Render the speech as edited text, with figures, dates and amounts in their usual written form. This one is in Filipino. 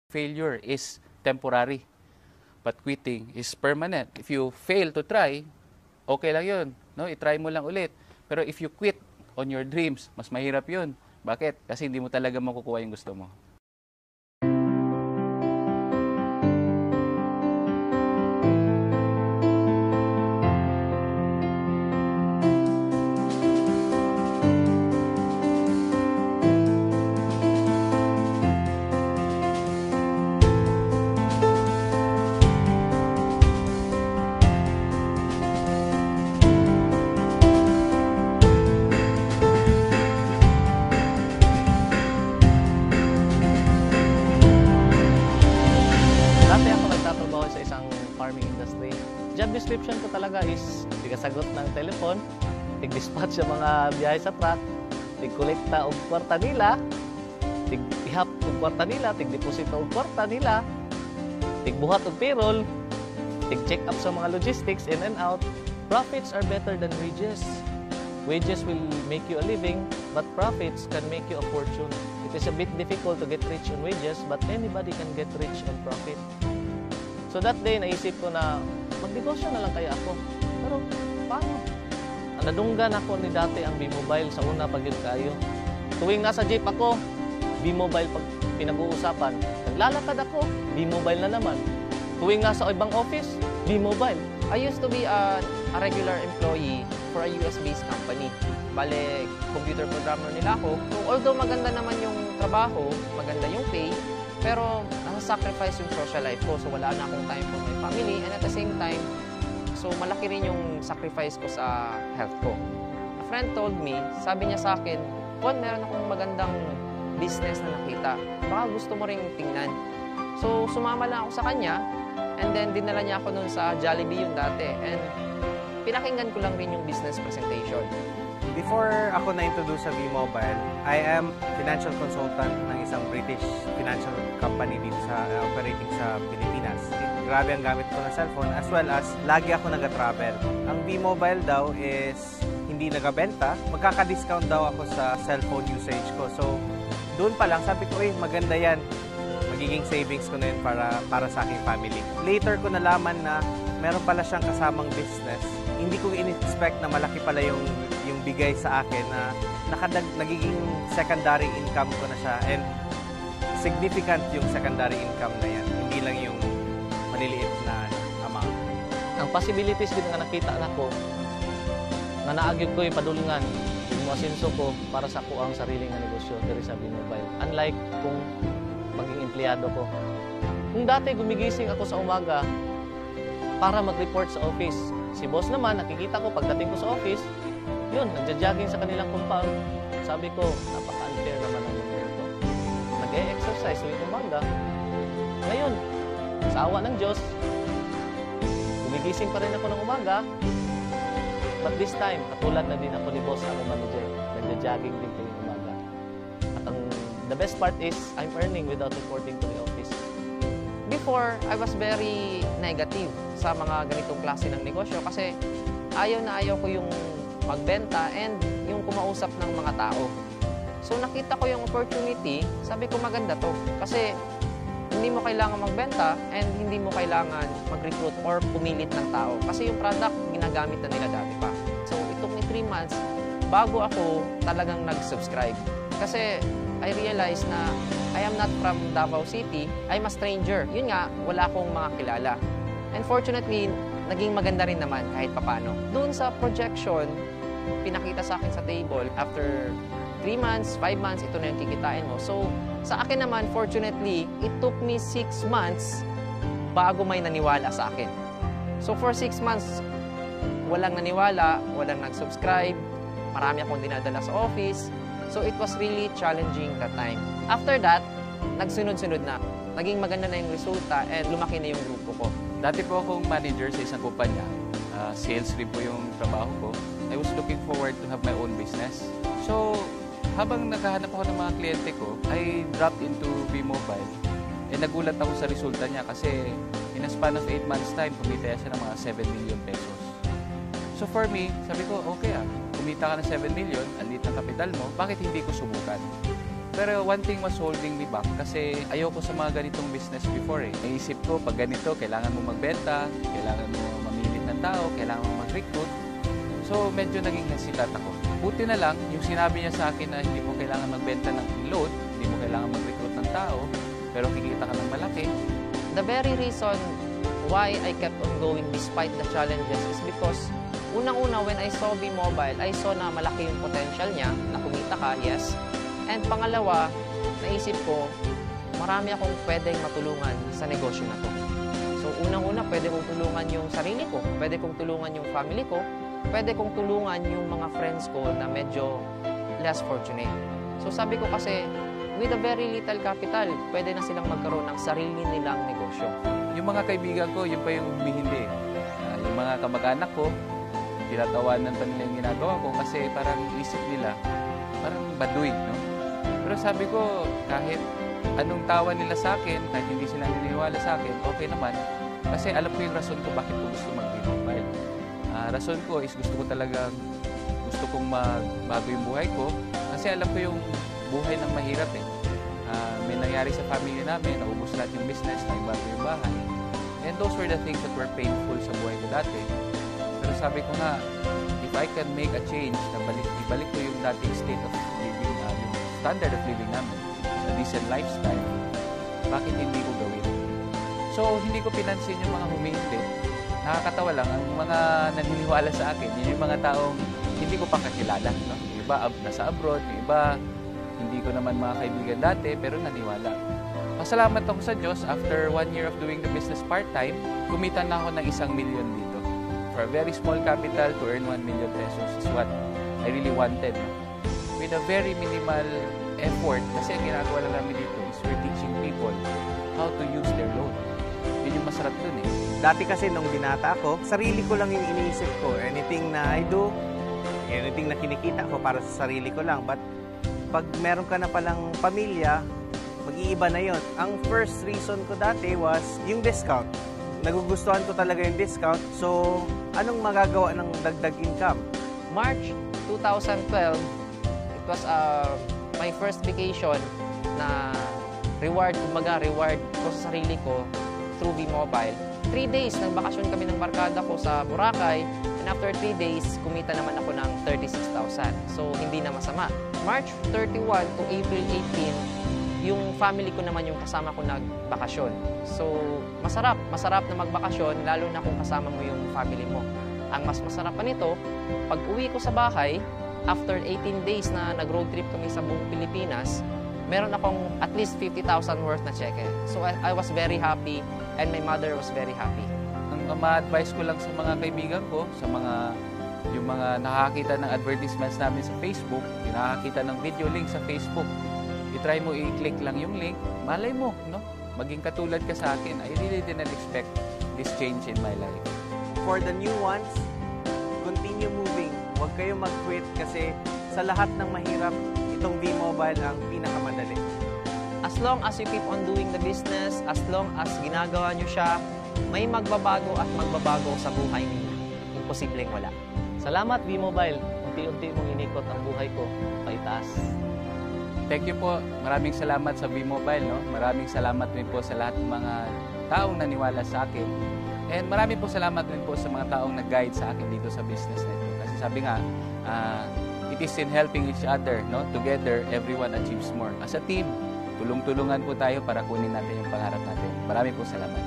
Failure is temporary, but quitting is permanent. If you fail to try, okay lang yun. No? I-try mo lang ulit. Pero if you quit on your dreams, mas mahirap yun. Bakit? Kasi hindi mo talaga makukuha yung gusto mo. Job description ko talaga is tigasagot ng telepon, tig-dispatch sa mga biyahe sa truck, tig-kolekta og kwarta nila, tig-ihap og kwarta nila, tig-deposito og kwarta nila, tig-buhat og payroll, tig-check up sa mga logistics in and out. Profits are better than wages. Wages will make you a living, but profits can make you a fortune. It is a bit difficult to get rich on wages, but anybody can get rich on profit. So that day, naisip ko na magnegosyo na lang kaya ako. Pero paano? Nadunggan ako ni dati ang B-Mobile sa una pag yun kayo. Tuwing nasa jeep ako, B-Mobile pag pinag-uusapan. Naglalakad ako, B-Mobile na naman. Tuwing nasa ibang office, B-Mobile. I used to be a regular employee for a US-based company. Bale, computer programmer nila ako. So, although maganda naman yung trabaho, maganda yung pay, pero nasa-sacrifice yung social life ko. So, wala na akong time for my family. And at the same time, so malaki rin yung sacrifice ko sa health ko. A friend told me, sabi niya sa akin, Juan, meron akong magandang business na nakita. Baka gusto mo rin tingnan. So, sumama lang ako sa kanya. And then, dinala niya ako nun sa Jollibee yung dati. And pinakinggan ko lang rin yung business presentation. Before ako na-introduce sa B-Mobile, I am financial consultant ng isang British financial company dito sa operating sa Pilipinas. Grabe ang gamit ko ng cellphone as well as lagi ako nag-travel. Ang B-Mobile daw is hindi nagabenta, magkaka-discount daw ako sa cellphone usage ko. So, doon pa lang sabi ko, maganda yan. Magiging savings ko na yun para sa aking family. Later ko nalaman na meron pala siyang kasamang business. Hindi ko in-expect na malaki pala yung bigay sa akin na nagiging secondary income ko na siya. And significant yung secondary income na yan. Hindi lang yung maliliit na amount. Ang possibilities din nga nakita ko, na naagyod ko yung padulungan, yung asenso ko para sa kuang sariling na negosyo diri sa B-Mobile. Unlike kung maging empleyado ko. Kung dati gumigising ako sa umaga para mag-report sa office. Si boss naman, nakikita ko pagdating ko sa office, yun, nagja-jogging sa kanilang compound. Sabi ko, napaka-unfair naman ang mundo ito. Nag-e-exercise tuwing umaga. Ngayon, sa awa ng Diyos, gumigising pa rin ako ng umaga. But this time, katulad na din ako ni boss, ang manager. Nagja-jogging din tuwing umaga. At the best part is, I'm earning without reporting to the office. Before, I was very negative sa mga ganitong klase ng negosyo kasi ayaw na ayaw ko yung magbenta and yung kumausap ng mga tao. So nakita ko yung opportunity, sabi ko maganda to kasi hindi mo kailangan magbenta and hindi mo kailangan mag-recruit or pumilit ng tao kasi yung product ginagamit na nila dati pa. So it took me 3 months bago ako talagang nag-subscribe kasi I realized na I am not from Davao City, I'm a stranger. Yun nga, wala akong mga kilala. And fortunately, naging maganda rin naman kahit papano. Doon sa projection, pinakita sa akin sa table, after 3 months, 5 months, ito na yung kikitain mo. So, sa akin naman, fortunately, it took me 6 months bago may naniwala sa akin. So, for 6 months, walang naniwala, walang nag-subscribe, marami akong dinadala sa office. So, it was really challenging that time. After that, nagsunod-sunod na. Naging maganda na yung resulta and lumaki na yung grupo ko. Dati po akong manager sa isang kumpanya. Sales rin po yung trabaho ko. I was looking forward to have my own business. So, habang naghahanap ako ng mga kliyente ko, I dropped into B-Mobile. Nagulat ako sa resulta niya kasi in a span of 8 months time, kumita siya ng mga 7 million pesos. So for me, sabi ko, okay kumita ka ng 7 million, ang liit ng kapital mo, bakit hindi ko subukan? Pero one thing was holding me back kasi ayoko sa mga ganitong business before eh. Naisip ko, pag ganito, kailangan mo magbenta, kailangan mo mamilit ng tao, kailangan mo mag-recruit. So, medyo naging hesitant ako. Buti na lang, yung sinabi niya sa akin na hindi mo kailangan magbenta ng load, hindi mo kailangan mag-recruit ng tao, pero kikita ka ng malaki. The very reason why I kept on going despite the challenges is because unang-una, when I saw V-Mobile, I saw na malaki yung potential niya, na kumita ka, yes. And pangalawa, naisip ko, marami akong pwedeng matulungan sa negosyo na to. So unang-una, pwede kong tulungan yung sarili ko, pwede kong tulungan yung family ko, pwede kong tulungan yung mga friends ko na medyo less fortunate. So sabi ko kasi, with a very little capital, pwede na silang magkaroon ng sarili nilang negosyo. Yung mga kaibigan ko, yun pa yung humihindi. Yung mga kamag-anak ko, tinatawanan pa nila yung ginagawa ko kasi parang isip nila, parang baduy, no? Pero sabi ko, kahit anong tawa nila sa akin, kahit hindi sila naniniwala sa akin, okay naman. Kasi alam ko yung rason ko bakit ko gusto mag-V-Mobile. Rason ko is gusto kong magbago yung buhay ko. Kasi alam ko yung buhay ng mahirap eh. May nangyari sa family namin, naubos lahat yung business, naibago yung bahay. And those were the things that were painful sa buhay ko dati. Pero sabi ko nga, if I can make a change, ibalik ko yung dating state of living, yung standard of living namin, a decent lifestyle, bakit hindi ko gawin? So, hindi ko pinansin yung mga humihindi. Nakakatawa lang, ang mga naniniwala sa akin, yun yung mga taong hindi ko pa kakilala. No? Yung iba nasa abroad, yung iba hindi ko naman mga kaibigan dati, pero naniwala. Pasalamat ako sa Diyos, after 1 year of doing the business part-time, kumita na ako ng 1 million dito. For a very small capital, to earn 1 million pesos is what I really wanted. No? With a very minimal effort, kasi ang ginagawa lang namin dito is we're teaching people how to use their loan. Yun yung masarap dun eh. Dati kasi nung binata ako, sarili ko lang yung iniisip ko. Anything na I do, anything na kinikita ko para sa sarili ko lang. But pag meron ka na palang pamilya, mag-iiba na yon. Ang first reason ko dati was yung discount. Nagugustuhan ko talaga yung discount. So, anong magagawa ng dagdag income? March 2012, it was my first vacation na reward ko sa sarili ko through V-Mobile. 3 days, nagbakasyon kami ng barkada ko sa Boracay, and after 3 days, kumita naman ako ng 36,000. So, hindi na masama. March 31 to April 18, yung family ko naman yung kasama ko nagbakasyon. So, masarap na magbakasyon, lalo na kung kasama mo yung family mo. Ang mas masarap pa nito, pag uwi ko sa bahay, after 18 days na nag-road trip kami sa buong Pilipinas, meron akong at least 50,000 worth na cheque. So, I was very happy and my mother was very happy. Ang ma-advise ko lang sa mga kaibigan ko, sa yung mga nakakita ng advertisements namin sa Facebook, yung nakakita ng video link sa Facebook, i-try mo i-click lang yung link, malay mo, no? Maging katulad ka sa akin. I really didn't expect this change in my life. For the new ones, continue moving. Huwag kayo mag-quit kasi sa lahat ng mahirap, itong V-Mobile ang pinakamadali. As long as you keep on doing the business, as long as ginagawa nyo siya, may magbabago at magbabago sa buhay ninyo. Imposibleng wala. Salamat, V-Mobile. Unti-unti mong inikot ang buhay ko paitaas. Thank you po. Maraming salamat sa V-Mobile. No? Maraming salamat din po sa lahat ng mga taong naniwala sa akin. And maraming po salamat din po sa mga taong nag-guide sa akin dito sa business na ito. Kasi sabi nga, it is in helping each other. No? Together, everyone achieves more. As a team, tulong-tulungan po tayo para kunin natin yung pangarap natin. Maraming po salamat.